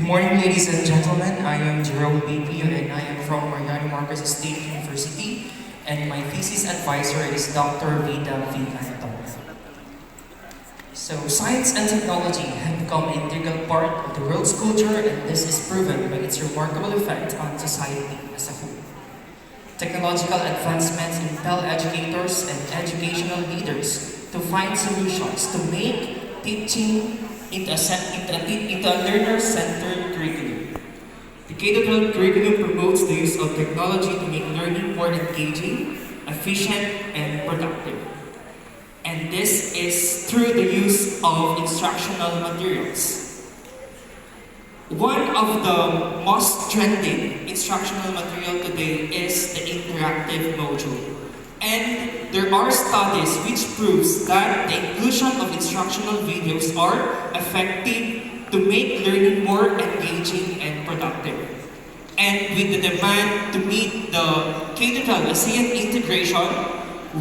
morning, ladies and gentlemen. I am Jerome BP and I am from Mariano Marcos State University, and my thesis advisor is Dr. Vida Viganto. So, science and technology have become an integral part of the world's culture, and this is proven by its remarkable effect on society as a whole. Technological advancements impel educators and educational leaders to find solutions to make teaching into a learner-centered curriculum. The K-12 curriculum promotes the use of technology to make learning more engaging, efficient, and productive. And this is through the use of instructional materials. One of the most trending instructional material today is the interactive module. And there are studies which proves that the inclusion of instructional videos are effective to make learning more engaging and productive. And with the demand to meet the K-12 ASEAN integration,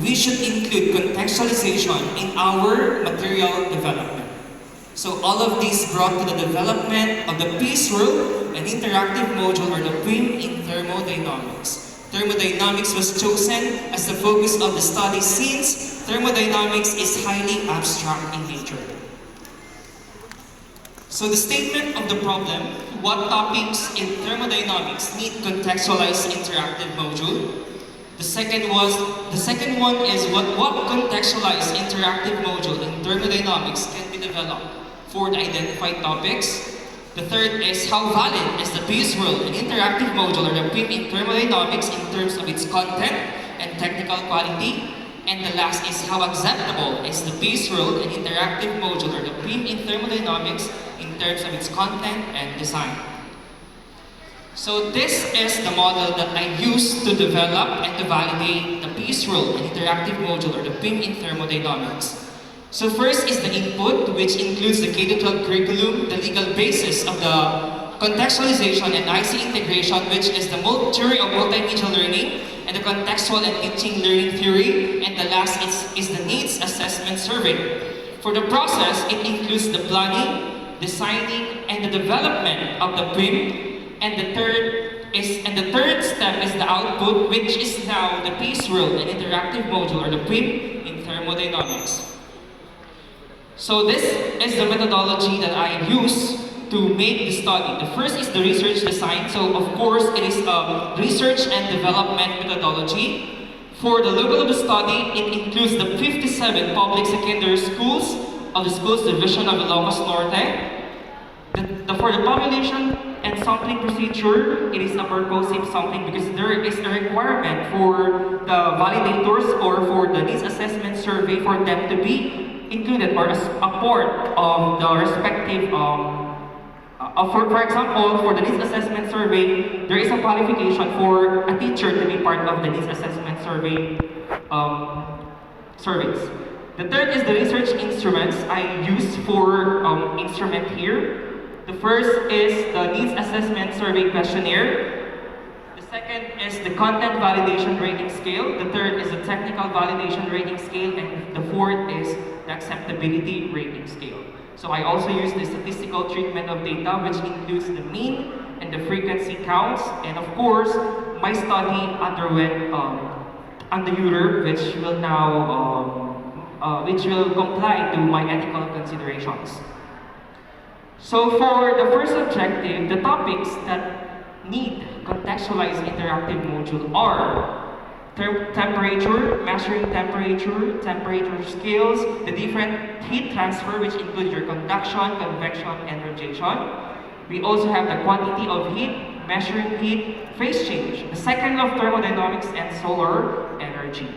we should include contextualization in our material development. So all of these brought to the development of the peace rule and interactive module, or the PWIM in thermodynamics. Thermodynamics was chosen as the focus of the study since thermodynamics is highly abstract in nature. So the statement of the problem: what topics in thermodynamics need contextualized interactive module? The second one is what contextualized interactive module in thermodynamics can be developed for the identified topics. The third is how valid is the peace rule and interactive module, or the PWIM in thermodynamics, in terms of its content and technical quality. And the last is how acceptable is the peace rule and interactive module, or the PWIM in thermodynamics, in terms of its content and design. So this is the model that I use to develop and to validate the peace rule and interactive module, or the PWIM in thermodynamics. So first is the input, which includes the K-12 curriculum, the legal basis of the contextualization and IC integration, which is the theory of multimedia learning, and the contextual and teaching learning theory, and the last is the needs assessment survey. For the process, it includes the planning, designing, and the development of the PWIM, and the third step is the output, which is now the peace rule and interactive module, or the PWIM in thermodynamics. So this is the methodology that I use to make the study. The first is the research design. So of course, it is a research and development methodology. For the local of the study, it includes the 57 public secondary schools of the Schools Division of Ilocos Norte. For the population and sampling procedure, it is a purposive sampling because there is a requirement for the validators or for the needs assessment survey for them to be included or as a part of the respective, for example, for the needs assessment survey, there is a qualification for a teacher to be part of the needs assessment survey surveys. The third is the research instruments I use for instrument here. The first is the needs assessment survey questionnaire. The second is the content validation rating scale. The third is the technical validation rating scale, and the fourth is the acceptability rating scale. So I also use the statistical treatment of data, which includes the mean and the frequency counts, and of course, my study underwent under URER, which will now which will comply to my ethical considerations. So for the first objective, the topics that need contextualized interactive module are temperature, measuring temperature, temperature scales, the different heat transfer, which include your conduction, convection, and radiation. We also have the quantity of heat, measuring heat, phase change, the second law of thermodynamics, and solar energy.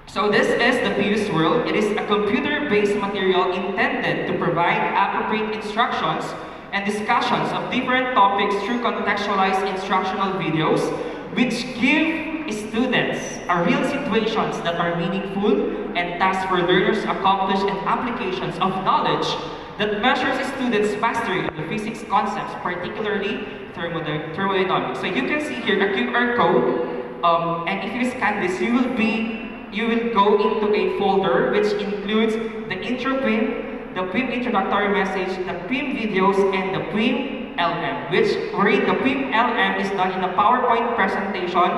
So this is the peace rule. It is a computer-based material intended to provide appropriate instructions and discussions of different topics through contextualized instructional videos, which give students real situations that are meaningful and tasks for learners to accomplish and applications of knowledge that measures students' mastery of the physics concepts, particularly thermodynamics. So you can see here a QR code, and if you scan this, you will go into a folder which includes the intro PWIM, the PWIM introductory message, the PWIM videos, and the PWIM LM, wherein the PWIM LM is done in a PowerPoint presentation,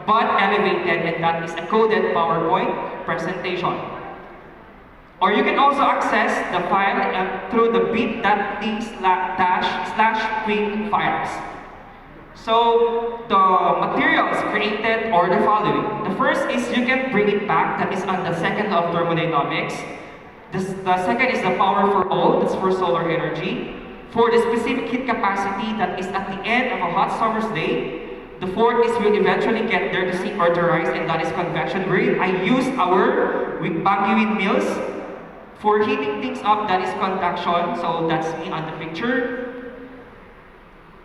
but elevated, and that is a coded PowerPoint presentation. Or you can also access the file through the bit.ly/PWIM files. So the materials created are the following. The first is you can bring it back, that is on the second law of thermodynamics. The second is the power for all, that's for solar energy. For the specific heat capacity, that is at the end of a hot summer's day. The fourth is we'll eventually get there to see or to rise, and that is convection, where I use our Baguio windmills. For heating things up, that is conduction, so that's me on the picture.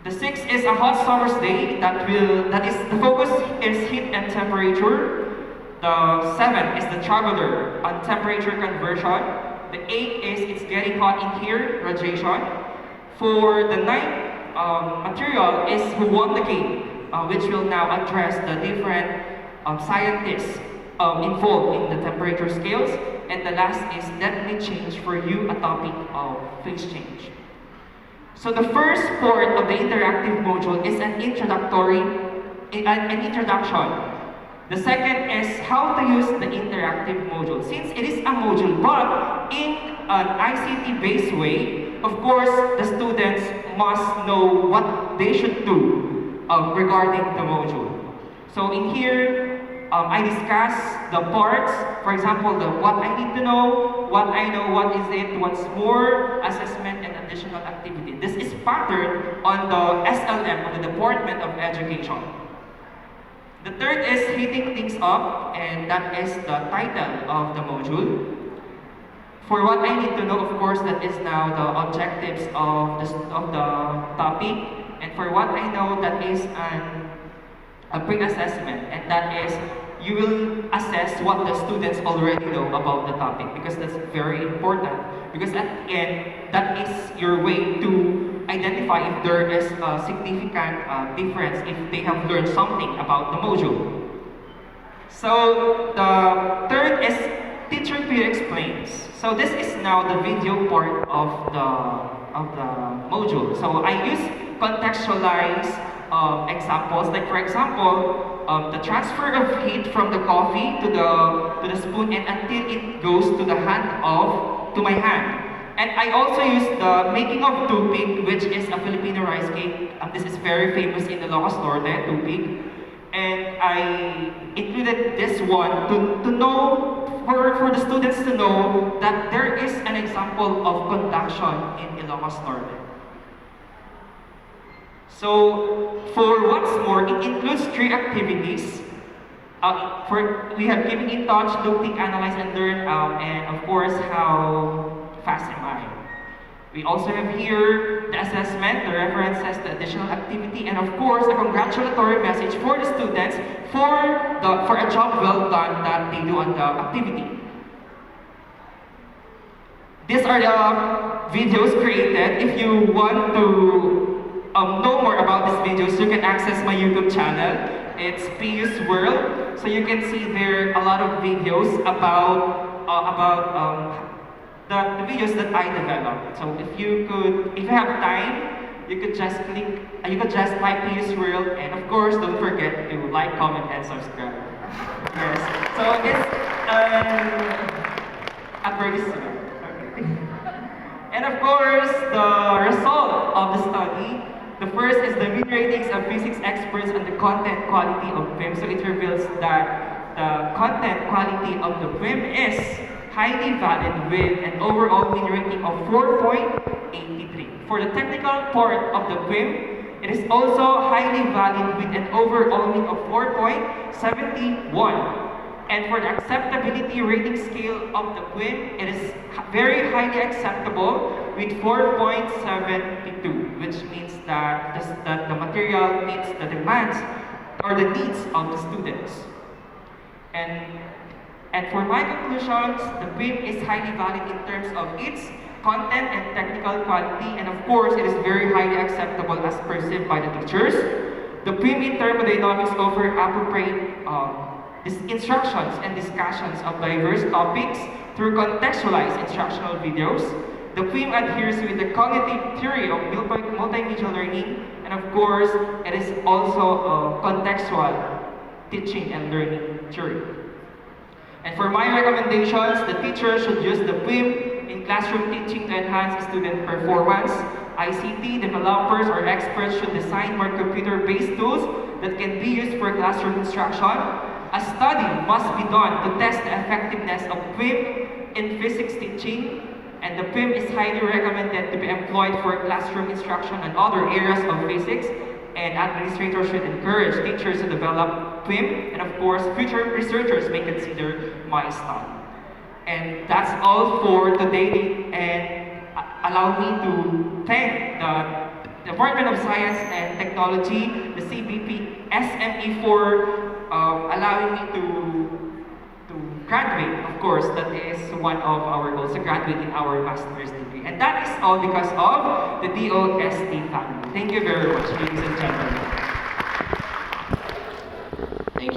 The sixth is a hot summer's day, the focus is heat and temperature. The seventh is the traveler on temperature conversion. The eighth is it's getting hot in here, radiation. For the ninth material is who won the game, which will now address the different scientists involved in the temperature scales. And the last is let me change for you a topic of phase change. So the first part of the interactive module is an introduction. The second is how to use the interactive module. Since it is a module, but in an ICT-based way, of course, the students must know what they should do regarding the module. So in here, I discuss the parts, for example, what I need to know, what I know, what is it, what's more, assessment, and additional activity. This is patterned on the SLM, on the Department of Education. The third is heating things up, and that is the title of the module. For what I need to know, of course, that is now the objectives of the topic, and for what I know, that is a pre-assessment, and that is you will assess what the students already know about the topic, because that's very important. Because at the end, that is your way to identify if there is a significant difference, if they have learned something about the module. So the third is Teacher Peer Explains. So this is now the video part of the module. So I use contextualized examples, like for example, the transfer of heat from the coffee to the spoon and until it goes to my hand. And I also use the making of tupig, which is a Filipino rice cake. This is very famous in the Ilocos Norte, tupig. And I included this one to know, for the students to know that there is an example of conduction in Ilocos Norte. So, for what's more, it includes 3 activities. We have keeping in touch, look, think, analyze, and learn, and of course, how fast am I? We also have here the assessment, the references, the additional activity, and of course, a congratulatory message for the students for a job well done that they do on the activity. These are the videos created. If you want to know more about these videos, you can access my YouTube channel. It's Pius World. So you can see there a lot of videos about the videos that I developed. So if you have time, you could just type Pius World, and of course, don't forget to like, comment, and subscribe. Yes. So it's advertisement. And of course, the result of the study. The first is the win ratings of physics experts on the content quality of PWIM. So it reveals that the content quality of the PWIM is highly valid with an overall win rating of 4.83. For the technical part of the PWIM, it is also highly valid with an overall win of 4.71. And for the acceptability rating scale of the PWIM, it is very highly acceptable with 4.72, which means that the material meets the demands or the needs of the students. And for my conclusions, the PWIM is highly valid in terms of its content and technical quality, and of course, it is very highly acceptable as perceived by the teachers. The PWIM in thermodynamics offer appropriate instructions and discussions of diverse topics through contextualized instructional videos. The PWIM adheres with the cognitive theory of multimedia learning, and of course, it is also a contextual teaching and learning theory. And for my recommendations, the teacher should use the PWIM in classroom teaching to enhance student performance. ICT developers or experts should design more computer-based tools that can be used for classroom instruction. A study must be done to test the effectiveness of PWIM in physics teaching, and the PWIM is highly recommended to be employed for classroom instruction and other areas of physics, and administrators should encourage teachers to develop PWIM, and of course, future researchers may consider my study. And that's all for today, and allow me to thank the Department of Science and Technology, the CBP, SME for allowing me to graduate. Of course, that is one of our goals, to graduate in our master's degree. And that is all because of the DOST family. Thank you very much, ladies and gentlemen.